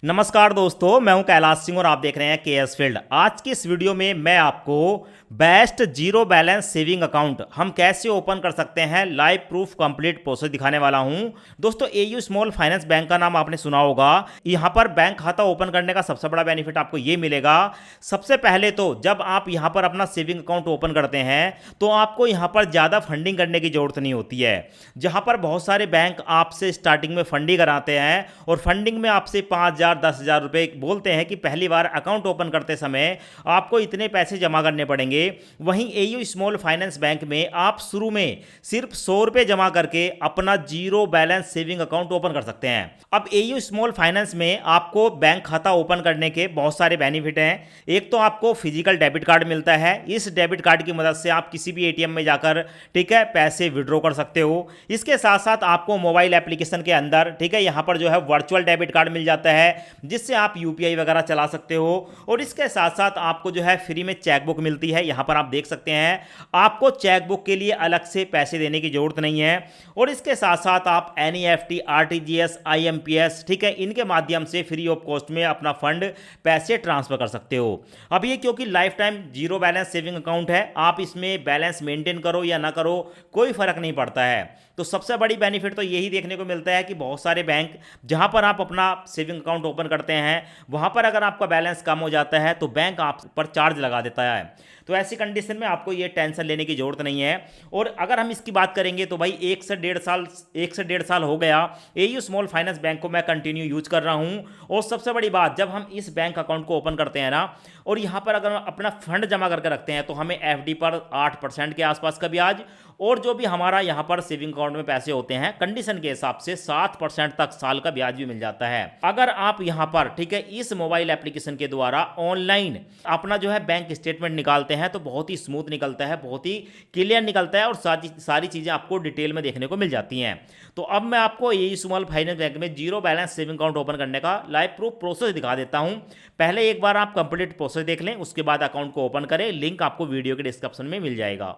नमस्कार दोस्तों, मैं हूं कैलाश सिंह और आप देख रहे हैं केएस फील्ड। आज की इस वीडियो में मैं आपको best zero balance saving account हम कैसे ओपन कर सकते हैं लाइव प्रूफ कंप्लीट प्रोसेस दिखाने वाला हूं। दोस्तों, एयू स्मॉल फाइनेंस बैंक का नाम आपने सुना होगा। यहां पर बैंक खाता ओपन करने का सबसे बड़ा बेनिफिट आपको ये मिलेगा। सबसे पहले तो जब आप यहां पर अपना सेविंग अकाउंट ओपन करते हैं तो आपको यहां पर ज़्यादा फंडिंग करने की जरूरत नहीं होती है। जहां पर बहुत सारे बैंक आपसे स्टार्टिंग में फंडिंग कराते हैं और फंडिंग में आपसे 5,000 10,000 रुपए बोलते हैं कि पहली बार अकाउंट ओपन करते समय आपको इतने पैसे जमा करने पड़ेंगे। वहीं एयू स्मॉल फाइनेंस बैंक में आप शुरू में सिर्फ 100 रुपए जमा करके अपना zero balance saving account open कर सकते हैं। अब एयू स्मॉल फाइनेंस में आपको बैंक खाता ओपन करने के बहुत सारे बेनिफिट हैं। एक तो आपको फिजिकल डेबिट कार्ड मिलता है। इस डेबिट कार्ड की मदद से आप किसी भी एटीएम में जाकर ठीक है पैसे विड्रॉ कर सकते हो। इसके साथ साथ आपको मोबाइल एप्लीकेशन के अंदर ठीक है यहां पर जो है वर्चुअल डेबिट कार्ड मिल जाता है जिससे आप यूपीआई वगैरह चला सकते हो। और इसके साथ साथ आपको जो है फ्री में चेकबुक मिलती है। यहां पर आप देख सकते हैं आपको चेकबुक के लिए अलग से पैसे देने की जरूरत नहीं है। और इसके साथ साथ आप एनईएफटी, आरटीजीएस, आईएमपीएस ठीक है इनके माध्यम से फ्री ऑफ कॉस्ट में अपना फंड पैसे ट्रांसफर कर सकते हो। अब ये क्योंकि life time zero balance saving account है, आप इसमें बैलेंस मेंटेन करो या ना करो कोई फर्क नहीं पड़ता है। तो सबसे बड़ी बेनिफिट तो यही देखने को मिलता है कि बहुत सारे बैंक जहां पर आप अपना सेविंग अकाउंट ओपन करते हैं वहां पर अगर आपका बैलेंस कम हो जाता है तो बैंक आप पर चार्ज लगा देता है। तो ऐसी कंडीशन में आपको ये टेंशन लेने की जरूरत नहीं है। और अगर हम इसकी बात करेंगे तो भाई एक से डेढ़ साल हो गया एयू स्मॉल फाइनेंस बैंक को मैं कंटिन्यू यूज कर रहा हूं। और सबसे बड़ी बात, जब हम इस बैंक अकाउंट को ओपन करते हैं ना और यहां पर अगर अपना फंड जमा करके रखते हैं तो हमें एफडी पर 8% के आसपास का ब्याज और जो भी हमारा यहां पर सेविंग अकाउंट में पैसे होते हैं कंडीशन के हिसाब से 7% तक साल का ब्याज भी मिल जाता है। अगर आप यहां पर ठीक है इस मोबाइल एप्लीकेशन के द्वारा ऑनलाइन अपना जो है बैंक स्टेटमेंट निकालते हैं तो बहुत ही स्मूथ निकलता है, बहुत ही क्लियर निकलता है और सारी चीजें आपको डिटेल में देखने को मिल जाती हैं। तो अब मैं आपको एयू स्मॉल फाइनेंस बैंक में zero balance saving account open करने का लाइव प्रूफ प्रोसेस दिखा देता हूं। पहले एक बार आप कंप्लीट प्रोसेस देख लें, उसके बाद अकाउंट को ओपन करें। लिंक आपको वीडियो के डिस्क्रिप्शन में मिल जाएगा।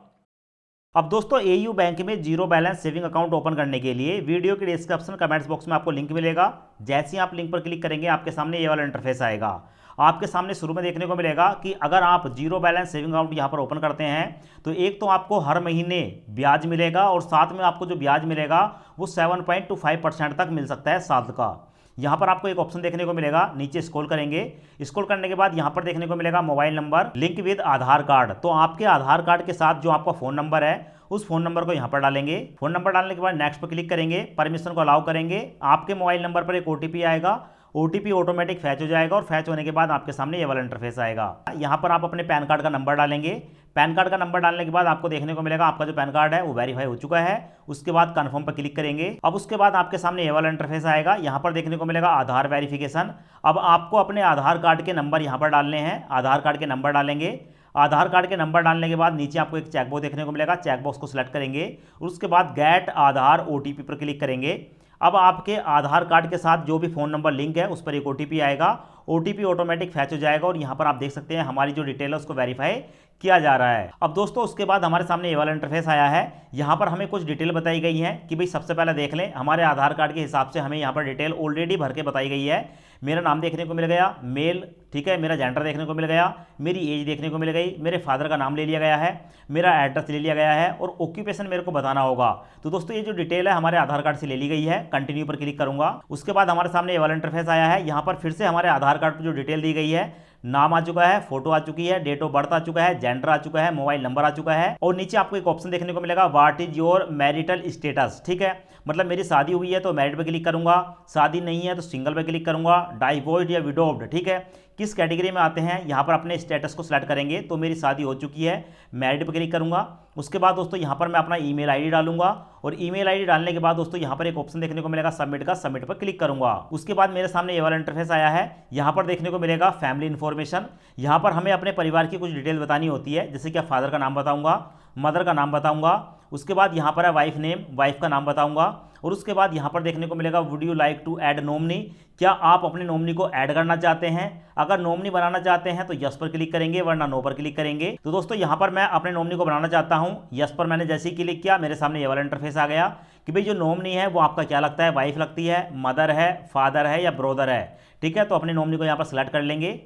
अब दोस्तों, एयू बैंक में zero balance saving account open करने के लिए वीडियो के डिस्क्रिप्शन कमेंट्स बॉक्स में आपको लिंक मिलेगा। जैसे ही आप लिंक पर क्लिक करेंगे आपके सामने ये वाला इंटरफेस आएगा। आपके सामने शुरू में देखने को मिलेगा कि अगर आप जीरो बैलेंस सेविंग अकाउंट यहाँ पर ओपन करते हैं तो एक तो आपको हर महीने ब्याज मिलेगा और साथ में आपको जो ब्याज मिलेगा वो 7.25% तक मिल सकता है साल का। यहाँ पर आपको एक ऑप्शन देखने को मिलेगा, नीचे स्क्रॉल करेंगे। स्क्रॉल करने के बाद यहाँ पर देखने को मिलेगा mobile number link with Aadhaar card. तो आपके आधार कार्ड के साथ जो आपका फ़ोन नंबर है उस फोन नंबर को यहाँ पर डालेंगे। फोन नंबर डालने के बाद नेक्स्ट पर क्लिक करेंगे, परमिशन को अलाउ करेंगे। आपके मोबाइल नंबर पर एक ओटीपी आएगा, ओटीपी ऑटोमेटिक फैच हो जाएगा और फैच होने के बाद आपके सामने ये वाला इंटरफेस आएगा। यहाँ पर आप अपने पैन कार्ड का नंबर डालेंगे। पैन कार्ड का नंबर डालने के बाद आपको देखने को मिलेगा आपका जो पैन कार्ड है वो वेरीफाई हो चुका है। उसके बाद कंफर्म पर क्लिक करेंगे। अब उसके बाद आपके सामने ये वाला इंटरफेस आएगा। यहाँ पर देखने को मिलेगा आधार वेरिफिकेशन। अब आपको अपने आधार कार्ड के नंबर यहाँ पर डालने हैं। आधार कार्ड के नंबर डालेंगे। आधार कार्ड के नंबर डालने के बाद नीचे आपको एक चेकबॉक्स देखने को मिलेगा, चेकबॉक्स को सिलेक्ट करेंगे और उसके बाद गेट आधार ओटीपी पर क्लिक करेंगे। अब आपके आधार कार्ड के साथ जो भी फ़ोन नंबर लिंक है उस पर एक ओटीपी आएगा। ओटीपी ऑटोमेटिक फैच हो जाएगा और यहाँ पर आप देख सकते हैं हमारी जो डिटेल है उसको वेरीफाई किया जा रहा है। अब दोस्तों, उसके बाद हमारे सामने ये वाला इंटरफेस आया है। यहाँ पर हमें कुछ डिटेल बताई गई है कि भाई सबसे पहले देख लें हमारे आधार कार्ड के हिसाब से हमें यहाँ पर डिटेल ऑलरेडी भर के बताई गई है। मेरा नाम देखने को मिल गया, मेल ठीक है, मेरा जेंडर देखने को मिल गया, मेरी एज देखने को मिल गई, मेरे फादर का नाम ले लिया गया है, मेरा एड्रेस ले लिया गया है और ऑक्यूपेशन मेरे को बताना होगा। तो दोस्तों, ये जो डिटेल है हमारे आधार कार्ड से ले ली गई है। कंटिन्यू पर क्लिक करूंगा। उसके बाद हमारे सामने ये वाला इंटरफेस आया है। यहाँ पर फिर से हमारे आधार कार्ड पर जो डिटेल दी गई है, नाम आ चुका है, फोटो आ चुकी है, डेट ऑफ बर्थ आ चुका है, जेंडर आ चुका है, मोबाइल नंबर आ चुका है और नीचे आपको एक ऑप्शन देखने को मिलेगा what is your marital status. ठीक है, मतलब मेरी शादी हुई है तो मैरिड पे क्लिक करूंगा, शादी नहीं है तो सिंगल पे क्लिक करूंगा, डाइवोर्स्ड या विडोव्ड ठीक है, किस कैटेगरी में आते हैं यहाँ पर अपने स्टेटस को सिलेक्ट करेंगे। तो मेरी शादी हो चुकी है, मैरिड पे क्लिक करूंगा। उसके बाद दोस्तों यहाँ पर मैं अपना ईमेल आईडी डालूंगा और ईमेल आईडी डालने के बाद दोस्तों यहाँ पर एक ऑप्शन देखने को मिलेगा सबमिट का, सबमिट पर क्लिक करूंगा। उसके बाद मेरे सामने ये वाला इंटरफेस आया है। यहाँ पर देखने को मिलेगा फैमिली इन्फॉर्मेशन। यहाँ पर हमें अपने परिवार की कुछ डिटेल बतानी होती है, जैसे कि फादर का नाम बताऊंगा, मदर का नाम बताऊंगा। उसके बाद यहाँ पर है वाइफ नेम, वाइफ का नाम बताऊंगा और उसके बाद यहाँ पर देखने को मिलेगा would you like to add nominee, क्या आप अपने नॉमिनी को ऐड करना चाहते हैं? अगर नॉमिनी बनाना चाहते हैं तो यस पर क्लिक करेंगे, वरना नो पर क्लिक करेंगे। तो दोस्तों यहां पर मैं अपने नॉमिनी को बनाना चाहता हूं। यस पर मैंने जैसे ही क्लिक किया मेरे सामने ये वाला इंटरफेस आ गया कि भाई जो नॉमिनी है वो आपका क्या लगता है, वाइफ लगती है, मदर है, फादर है या ब्रोदर है। ठीक है, तो अपने नॉमिनी को यहां पर सेलेक्ट कर लेंगे।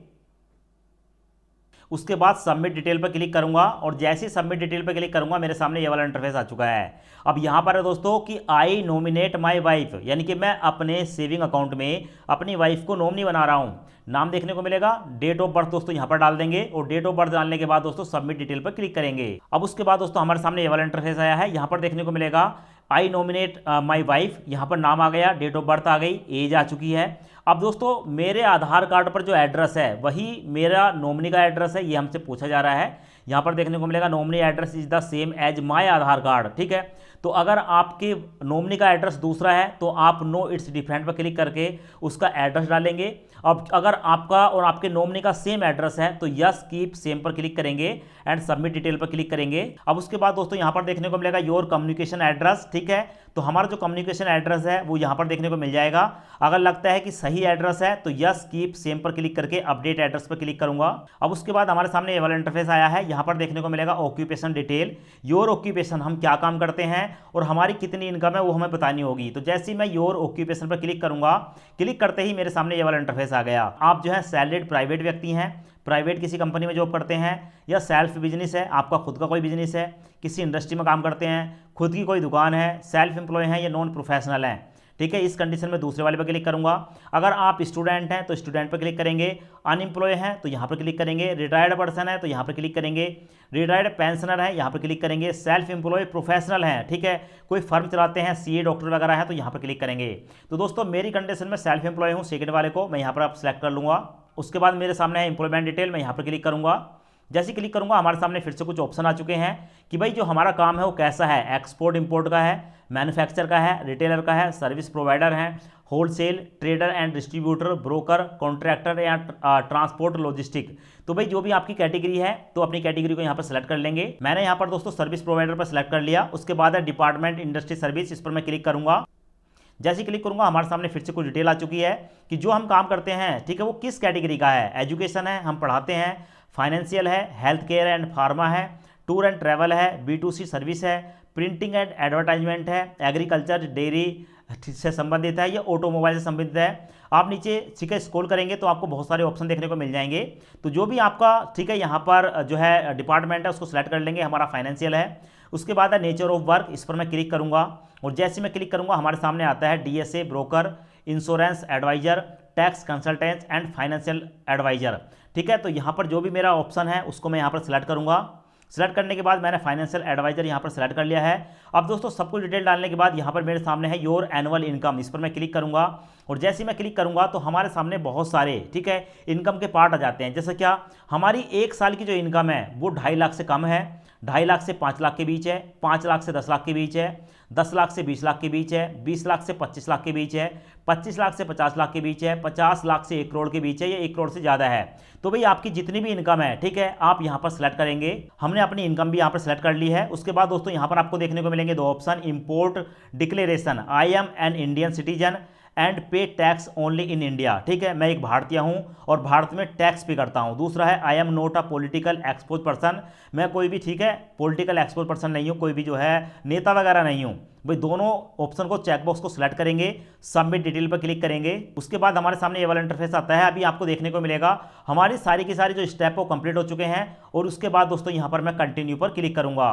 उसके बाद सबमिट डिटेल पर क्लिक करूंगा और जैसे ही सबमिट डिटेल पर क्लिक करूंगा मेरे सामने ये वाला इंटरफेस आ चुका है। अब यहां पर है दोस्तों कि आई नॉमिनेट माय वाइफ, यानी कि मैं अपने सेविंग अकाउंट में अपनी वाइफ को नॉमिनी बना रहा हूं। नाम देखने को मिलेगा, डेट ऑफ बर्थ दोस्तों यहां पर डाल देंगे और डेट ऑफ बर्थ डालने के बाद दोस्तों सबमिट डिटेल पर क्लिक करेंगे। अब उसके बाद दोस्तों हमारे सामने ये वाला इंटरफेस आया है। यहां पर देखने को मिलेगा आई नॉमिनेट माई वाइफ, यहां पर नाम आ गया, डेट ऑफ बर्थ आ गई, एज आ चुकी है। अब दोस्तों मेरे आधार कार्ड पर जो एड्रेस है वही मेरा नॉमिनी का एड्रेस है, ये हमसे पूछा जा रहा है। यहां पर देखने को मिलेगा nominee address is the same as my Aadhaar card. ठीक है, तो अगर आपके नॉमिनी का एड्रेस दूसरा है तो आप नो इट्स डिफरेंट पर क्लिक करके उसका एड्रेस डालेंगे। अब अगर आपका और आपके नॉमिनी का सेम एड्रेस है तो यस कीप सेम पर क्लिक करेंगे एंड सबमिट डिटेल पर क्लिक करेंगे। अब उसके बाद दोस्तों यहां पर देखने को मिलेगा योर कम्युनिकेशन एड्रेस। ठीक है, तो हमारा जो कम्युनिकेशन एड्रेस है वो यहां पर देखने को मिल जाएगा। अगर लगता है कि सही एड्रेस है तो यस कीप सेम पर क्लिक करके अपडेट एड्रेस पर क्लिक करूंगा। अब उसके बाद हमारे सामने ये वाला इंटरफेस आया है। यहां पर देखने को मिलेगा ऑक्यूपेशन डिटेल, योर ऑक्यूपेशन, हम क्या काम करते हैं और हमारी कितनी इनकम है वो हमें बतानी होगी। तो जैसे ही मैं योर ऑक्यूपेशन पर क्लिक करूंगा, क्लिक करते ही मेरे सामने ये वाला इंटरफेस आ गया। आप जो है सैलरीड प्राइवेट व्यक्ति हैं, प्राइवेट किसी कंपनी में जॉब करते हैं, या सेल्फ बिजनेस है, आपका खुद का कोई बिजनेस है, किसी इंडस्ट्री में काम करते हैं, खुद की कोई दुकान है, सेल्फ एम्प्लॉय हैं या नॉन प्रोफेशनल हैं। ठीक है, इस कंडीशन में दूसरे वाले पर क्लिक करूंगा। अगर आप स्टूडेंट हैं तो स्टूडेंट पर क्लिक करेंगे, अनएम्प्लॉय हैं तो यहाँ पर क्लिक करेंगे, रिटायर्ड पर्सन है तो यहाँ पर क्लिक करेंगे, रिटायर्ड पेंशनर है यहाँ पर क्लिक करेंगे, सेल्फ एम्प्लॉय प्रोफेशनल हैं, ठीक है, कोई फर्म चलाते हैं, सीए डॉक्टर वगैरह है तो यहाँ पर क्लिक करेंगे। तो दोस्तों मेरी कंडीशन में सेल्फ एम्प्लॉय हूँ, सेकंड वाले को मैं यहाँ पर आप सेलेक्ट कर लूँगा। उसके बाद मेरे सामने है एम्प्लॉयमेंट डिटेल, मैं यहाँ पर क्लिक करूँगा। जैसे क्लिक करूंगा हमारे सामने फिर से कुछ ऑप्शन आ चुके हैं कि भाई जो हमारा काम है वो कैसा है, एक्सपोर्ट इंपोर्ट का है, मैन्युफैक्चर का है, रिटेलर का है, सर्विस प्रोवाइडर है, wholesale, trader and distributor, broker, contractor या ट्रांसपोर्ट लॉजिस्टिक। तो भाई जो भी आपकी कैटेगरी है तो अपनी कैटेगरी को यहाँ पर सेलेक्ट कर लेंगे। मैंने यहाँ पर दोस्तों सर्विस प्रोवाइडर पर सेलेक्ट कर लिया। उसके बाद है डिपार्टमेंट इंडस्ट्री सर्विस, इस पर मैं क्लिक करूंगा। जैसे क्लिक करूंगा हमारे सामने फिर से कुछ डिटेल आ चुकी है कि जो हम काम करते हैं, ठीक है, वो किस कैटेगरी का है। एजुकेशन है, हम पढ़ाते हैं, फाइनेंशियल है, हेल्थ केयर एंड फार्मा है, टूर एंड ट्रैवल है, B2C सर्विस है, प्रिंटिंग एंड एडवर्टाइजमेंट है, एग्रीकल्चर डेयरी से संबंधित है या ऑटोमोबाइल से संबंधित है। आप नीचे ठीक है स्क्रॉल करेंगे तो आपको बहुत सारे ऑप्शन देखने को मिल जाएंगे। तो जो भी आपका ठीक है यहाँ पर जो है डिपार्टमेंट है उसको सेलेक्ट कर लेंगे, हमारा फाइनेंशियल है। उसके बाद है नेचर ऑफ वर्क, इस पर मैं क्लिक करूँगा और जैसे मैं क्लिक करूँगा हमारे सामने आता है DSA broker, insurance adviser, tax consultant and financial adviser. ठीक है, तो यहाँ पर जो भी मेरा ऑप्शन है उसको मैं यहाँ पर सेलेक्ट करूँगा। सेलेक्ट करने के बाद मैंने फाइनेंशियल एडवाइजर यहाँ पर सेलेक्ट कर लिया है। अब दोस्तों सब कुछ डिटेल डालने के बाद यहाँ पर मेरे सामने है योर एनुअल इनकम, इस पर मैं क्लिक करूँगा और जैसे ही मैं क्लिक करूँगा तो हमारे सामने बहुत सारे ठीक है इनकम के पार्ट आ जाते हैं। जैसे क्या हमारी एक साल की जो इनकम है वो 2.5 लाख से कम है, 2.5 लाख से 5 लाख के बीच है, 5 लाख से 10 लाख के बीच है, 10 लाख से 20 लाख के बीच है, 20 लाख से 25 लाख के बीच है, 25 लाख से 50 लाख के बीच है, 50 लाख से 1 करोड़ के बीच है या 1 करोड़ से ज़्यादा है। तो भाई आपकी जितनी भी इनकम है ठीक है आप यहाँ पर सेलेक्ट करेंगे। हमने अपनी इनकम भी यहाँ पर सेलेक्ट कर ली है। उसके बाद दोस्तों यहाँ पर आपको देखने को मिलेंगे 2 option, import declaration, I am an Indian citizen and पे टैक्स ओनली इन इंडिया। ठीक है, मैं एक भारतीय हूं और भारत में टैक्स पे करता हूं। दूसरा है I am not a political expose person, मैं कोई भी ठीक है पॉलिटिकल एक्सपोज पर्सन नहीं हूं, कोई भी जो है नेता वगैरह नहीं हूं। भाई दोनों ऑप्शन को चेकबॉक्स को सिलेक्ट करेंगे, सबमिट डिटेल पर क्लिक करेंगे। उसके बाद हमारे सामने ये वाला इंटरफेस आता है। अभी आपको देखने को मिलेगा हमारी सारी की सारी जो स्टेप वो कंप्लीट हो चुके हैं और उसके बाद दोस्तों यहाँ पर मैं कंटिन्यू पर क्लिक करूंगा।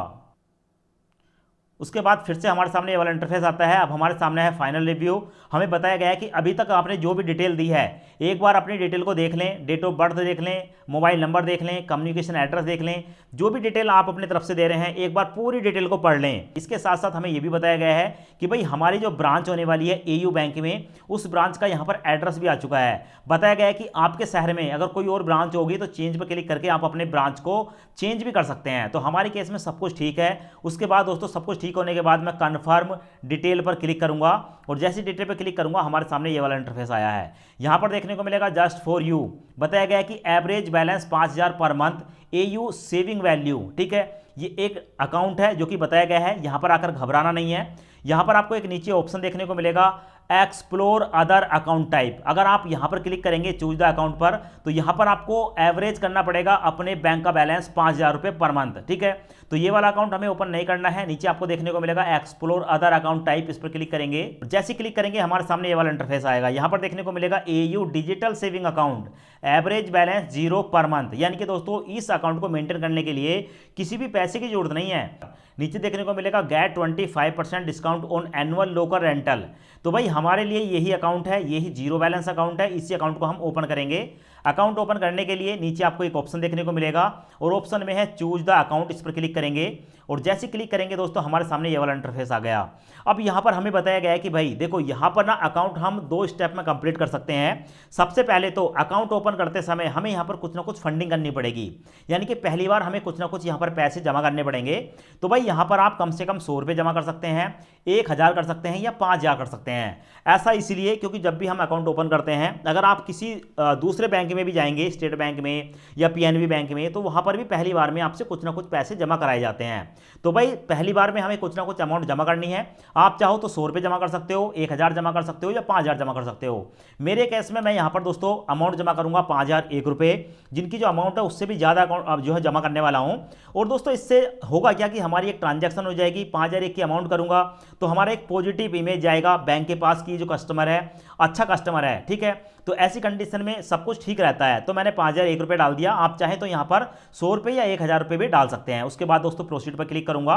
उसके बाद फिर से हमारे सामने ये वाला इंटरफेस आता है। अब हमारे सामने है फाइनल रिव्यू। हमें बताया गया है कि अभी तक आपने जो भी डिटेल दी है एक बार अपनी डिटेल को देख लें, डेट ऑफ बर्थ देख लें, मोबाइल नंबर देख लें, कम्युनिकेशन एड्रेस देख लें, जो भी डिटेल आप अपनी तरफ से दे रहे हैं एक बार पूरी डिटेल को पढ़ लें। इसके साथ साथ हमें यह भी बताया गया है कि भाई हमारी जो ब्रांच होने वाली है AU बैंक में, उस ब्रांच का यहाँ पर एड्रेस भी आ चुका है। बताया गया है कि आपके शहर में अगर कोई और ब्रांच होगी तो चेंज पर क्लिक करके आप अपने ब्रांच को चेंज भी कर सकते हैं। तो हमारे केस में सब कुछ ठीक है। उसके बाद दोस्तों सब कुछ ठीक होने के बाद मैं कन्फर्म डिटेल पर क्लिक करूंगा और जैसे डिटेल पर क्लिक करूंगा हमारे सामने ये वाला इंटरफेस आया है। यहां पर देखने को मिलेगा जस्ट फॉर यू, बताया गया है कि average balance 5000 per month, AU saving value. ठीक है, ये एक अकाउंट है जो कि बताया गया है, यहां पर आकर घबराना नहीं है। यहां पर आपको एक नीचे ऑप्शन देखने को मिलेगा एक्सप्लोर अदर अकाउंट टाइप। अगर आप यहां पर क्लिक करेंगे चूज द अकाउंट पर, तो यहां पर आपको एवरेज करना पड़ेगा अपने बैंक का बैलेंस 5,000 रुपये पर मंथ, ठीक है। तो ये वाला अकाउंट हमें ओपन नहीं करना है। नीचे आपको देखने को मिलेगा एक्सप्लोर अदर अकाउंट टाइप, इस पर क्लिक करेंगे। जैसे क्लिक करेंगे हमारे सामने ये वाला इंटरफेस आएगा। यहां पर देखने को मिलेगा AU digital saving account, average balance 0 per month. यानी कि दोस्तों इस अकाउंट को मेंटेन करने के लिए किसी भी पैसे की जरूरत नहीं है। नीचे देखने को मिलेगा get 25% discount on annual local rental. तो भाई हमारे लिए यही अकाउंट है, यही जीरो बैलेंस अकाउंट है। इसी अकाउंट को हम ओपन करेंगे। अकाउंट ओपन करने के लिए नीचे आपको एक ऑप्शन देखने को मिलेगा और ऑप्शन में है चूज द अकाउंट, इस पर क्लिक करेंगे। और जैसे क्लिक करेंगे दोस्तों हमारे सामने ये वाला इंटरफेस आ गया। अब यहाँ पर हमें बताया गया है कि भाई देखो यहाँ पर ना अकाउंट हम 2 स्टेप में कंप्लीट कर सकते हैं। सबसे पहले तो अकाउंट ओपन करते समय हमें यहाँ पर कुछ ना कुछ फंडिंग करनी पड़ेगी, यानी कि पहली बार हमें कुछ ना कुछ यहाँ पर पैसे जमा करने पड़ेंगे। तो भाई यहाँ पर आप कम से कम 100 रुपये जमा कर सकते हैं, 1,000 कर सकते हैं या 5,000 कर सकते हैं। ऐसा इसलिए क्योंकि जब भी हम अकाउंट ओपन करते हैं, अगर आप किसी दूसरे बैंक में भी जाएंगे, स्टेट बैंक में या पीएनबी बैंक में, तो वहाँ पर भी पहली बार में आपसे कुछ ना कुछ पैसे जमा कराए जाते हैं। तो भाई पहली बार में हमें कुछ ना कुछ अमाउंट जमा करनी है। आप चाहो तो 100 रुपये जमा कर सकते हो, 1,000 जमा कर सकते हो या 5,000 जमा कर सकते हो। मेरे केस में मैं यहाँ पर दोस्तों अमाउंट जमा करूँगा 5,001 रुपये, जिनकी जो अमाउंट है उससे भी ज़्यादा अकाउंट जो है जमा करने वाला हूँ। और दोस्तों इससे होगा क्या कि हमारी एक ट्रांजैक्शन हो जाएगी। 5,001 की अमाउंट करूँगा तो हमारा एक पॉजिटिव इमेज जाएगा बैंक के पास की जो कस्टमर है अच्छा कस्टमर है, ठीक है। तो ऐसी कंडीशन में सब कुछ ठीक रहता है। तो मैंने 5,001 रुपये डाल दिया। आप चाहें तो यहाँ पर 100 रुपये या 1,000 रुपये भी डाल सकते हैं। उसके बाद दोस्तों प्रोसीड पर क्लिक करूँगा।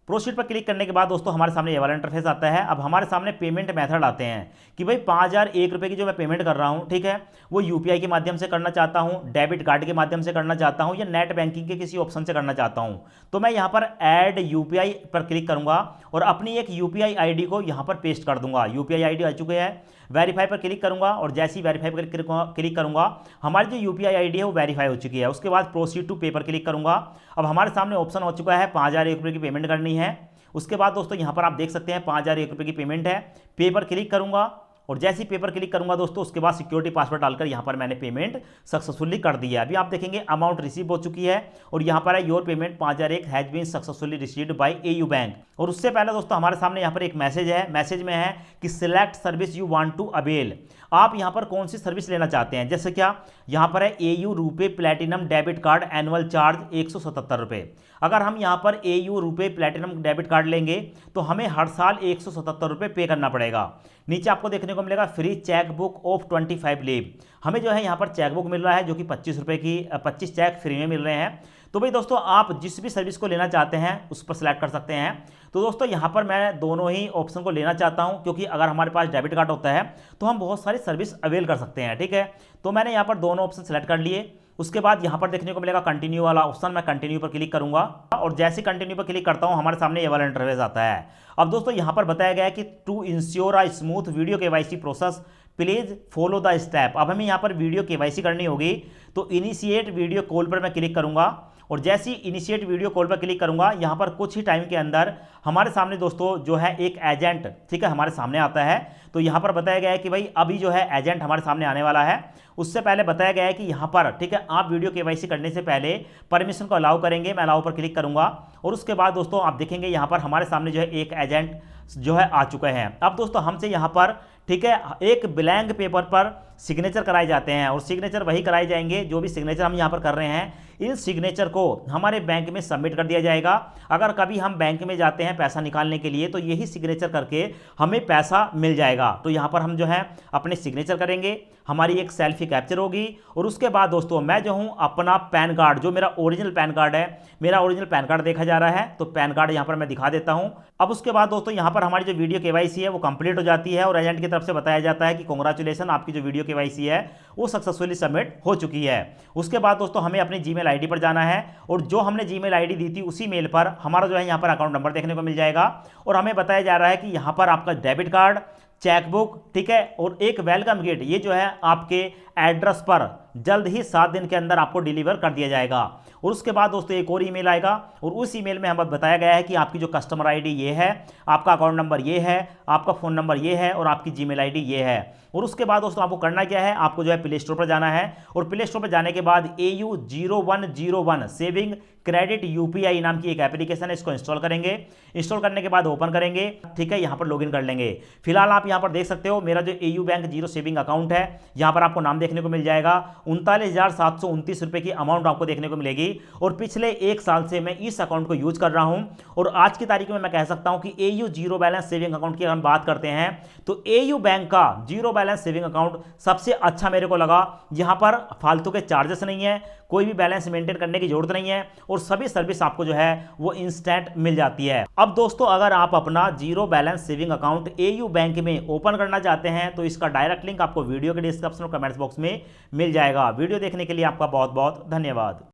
प्रोसीड पर क्लिक करने के बाद दोस्तों हमारे सामने ये वाला इंटरफेस आता है। अब हमारे सामने पेमेंट मेथड आते हैं कि भाई 5,001 रुपये की जो मैं पेमेंट कर रहा हूँ, ठीक है, वो यूपीआई के माध्यम से करना चाहता हूँ, डेबिट कार्ड के माध्यम से करना चाहता हूँ या नेट बैंकिंग के किसी ऑप्शन से करना चाहता हूँ। तो मैं यहाँ पर ऐड यूपीआई पर क्लिक करूँगा और अपनी एक यूपीआई आईडी को यहाँ पर पेस्ट कर दूंगा। यूपीआई आईडी आ चुके हैं। वेरीफाई पर क्लिक करूंगा और जैसे ही वेरीफाई पर क्लिक करूंगा हमारी जो यूपीआई आईडी है वो वेरीफाई हो चुकी है। उसके बाद प्रोसीड टू पे पर क्लिक करूंगा। अब हमारे सामने ऑप्शन हो चुका है 5,001 रुपये की पेमेंट करनी है। उसके बाद दोस्तों यहाँ पर आप देख सकते हैं 5,001 रुपये की पेमेंट है। पे पर क्लिक करूंगा और जैसे ही पेपर क्लिक करूंगा दोस्तों उसके बाद सिक्योरिटी पासवर्ड डालकर यहां पर मैंने पेमेंट सक्सेसफुली कर दी है। अभी आप देखेंगे अमाउंट रिसीव हो चुकी है और यहां पर है your payment 5,001 has been successfully received by AU bank. और उससे पहले दोस्तों हमारे सामने यहां पर एक मैसेज है। मैसेज में है कि select service you want to avail. आप यहां पर कौन सी सर्विस लेना चाहते हैं, जैसे क्या यहां पर है AU RuPay platinum debit card annual charge 177 रुपये। अगर हम यहां पर AU RuPay platinum debit card लेंगे तो हमें हर साल 177 रुपये पे करना पड़ेगा। नीचे आपको देखने को मिलेगा free cheque book of 25 leave. हमें जो है यहाँ पर चेक बुक मिल रहा है जो कि 25 रुपये की 25 चेक फ्री में मिल रहे हैं। तो भाई दोस्तों आप जिस भी सर्विस को लेना चाहते हैं उस पर सिलेक्ट कर सकते हैं। तो दोस्तों यहाँ पर मैं दोनों ही ऑप्शन को लेना चाहता हूँ क्योंकि अगर हमारे पास डेबिट कार्ड होता है तो हम बहुत सारी सर्विस अवेल कर सकते हैं, ठीक है। तो मैंने यहाँ पर दोनों ऑप्शन सेलेक्ट कर लिए। उसके बाद यहाँ पर देखने को मिलेगा कंटिन्यू वाला ऑप्शन, मैं कंटिन्यू पर क्लिक करूंगा और जैसे कंटिन्यू पर क्लिक करता हूँ हमारे सामने ये वाला इंटरफेस आता है। अब दोस्तों यहाँ पर बताया गया है कि to ensure a smooth video KYC process please follow the step. अब हमें यहाँ पर वीडियो केवाईसी करनी होगी तो इनिशिएट वीडियो कॉल पर मैं क्लिक करूंगा और जैसे ही इनिशिएट वीडियो कॉल पर क्लिक करूंगा यहाँ पर कुछ ही टाइम के अंदर हमारे सामने दोस्तों जो है एक एजेंट, ठीक है, हमारे सामने आता है। तो यहाँ पर बताया गया है कि भाई अभी जो है एजेंट हमारे सामने आने वाला है। उससे पहले बताया गया है कि यहाँ पर, ठीक है, आप वीडियो केवाईसी करने से पहले परमिशन को अलाउ करेंगे। मैं अलाउ पर क्लिक करूंगा और उसके बाद दोस्तों आप देखेंगे यहाँ पर हमारे सामने जो है एक एजेंट जो है आ चुके हैं। अब दोस्तों हमसे यहाँ पर, ठीक है, एक ब्लैंक पेपर पर सिग्नेचर कराए जाते हैं और सिग्नेचर वही कराए जाएंगे जो भी सिग्नेचर हम यहाँ पर कर रहे हैं। इन सिग्नेचर को हमारे बैंक में सबमिट कर दिया जाएगा। अगर कभी हम बैंक में जाते हैं पैसा निकालने के लिए तो यही सिग्नेचर करके हमें पैसा मिल जाएगा। तो यहाँ पर हम जो है अपने सिग्नेचर करेंगे, हमारी एक सेल्फी कैप्चर होगी और उसके बाद दोस्तों मैं जो हूँ अपना पैन कार्ड, जो मेरा ओरिजिनल पैन कार्ड है, मेरा ओरिजिनल पैन कार्ड देखा जा रहा है तो पैन कार्ड यहाँ पर मैं दिखा देता हूँ। अब उसके बाद दोस्तों यहाँ पर हमारी जो वीडियो केवाईसी है वो कंप्लीट हो जाती है और एजेंट की तरफ से बताया जाता है कि कांग्रेचुलेशन, आपकी जो वीडियो केवाईसी है वो सक्सेसफुली सबमिट हो चुकी है। उसके बाद दोस्तों हमें अपनी जीमेल आईडी पर जाना है और जो हमने जीमेल आईडी दी थी उसी मेल पर हमारा जो है यहाँ पर अकाउंट नंबर देखने को मिल जाएगा और हमें बताया जा रहा है कि यहाँ पर आपका डेबिट कार्ड, चेकबुक, ठीक है, और एक वेलकम गिफ्ट, ये जो है आपके एड्रेस पर जल्द ही 7 दिन के अंदर आपको डिलीवर कर दिया जाएगा। और उसके बाद दोस्तों एक और ईमेल आएगा और उस ईमेल में हमें बताया गया है कि आपकी जो कस्टमर आईडी ये है, आपका अकाउंट नंबर ये है, आपका फ़ोन नंबर ये है और आपकी जीमेल आईडी ये है। और उसके बाद दोस्तों आपको करना क्या है, आपको जो है प्ले स्टोर पर जाना है और प्ले स्टोर पर जाने के बाद AU0101 सेविंग क्रेडिट यूपीआई नाम की एक एप्लीकेशन है, इसको इंस्टॉल करेंगे। इंस्टॉल करने के बाद ओपन करेंगे, ठीक है, यहां पर लॉगिन कर लेंगे। फिलहाल आप यहां पर देख सकते हो मेरा जो AU bank zero saving account है, यहां पर आपको नाम देखने को मिल जाएगा। 39,729 रुपए की अमाउंट आपको देखने को मिलेगी और पिछले 1 साल से मैं इस अकाउंट को यूज कर रहा हूं। और आज की तारीख में मैं कह सकता हूं कि AU zero balance saving account की हम बात करते हैं तो एयू बैंक का जीरो बैलेंस सेविंग अकाउंट सबसे अच्छा मेरे को लगा। यहां पर फालतू के चार्जेस नहीं है, कोई भी बैलेंस मेंटेन करने की जरूरत नहीं है और सभी सर्विस आपको जो है वो इंस्टेंट मिल जाती है। अब दोस्तों, अगर आप अपना zero balance saving account AU bank में ओपन करना चाहते हैं तो इसका डायरेक्ट लिंक आपको वीडियो के डिस्क्रिप्शन और कमेंट्स बॉक्स में मिल जाएगा। वीडियो देखने के लिए आपका बहुत बहुत धन्यवाद।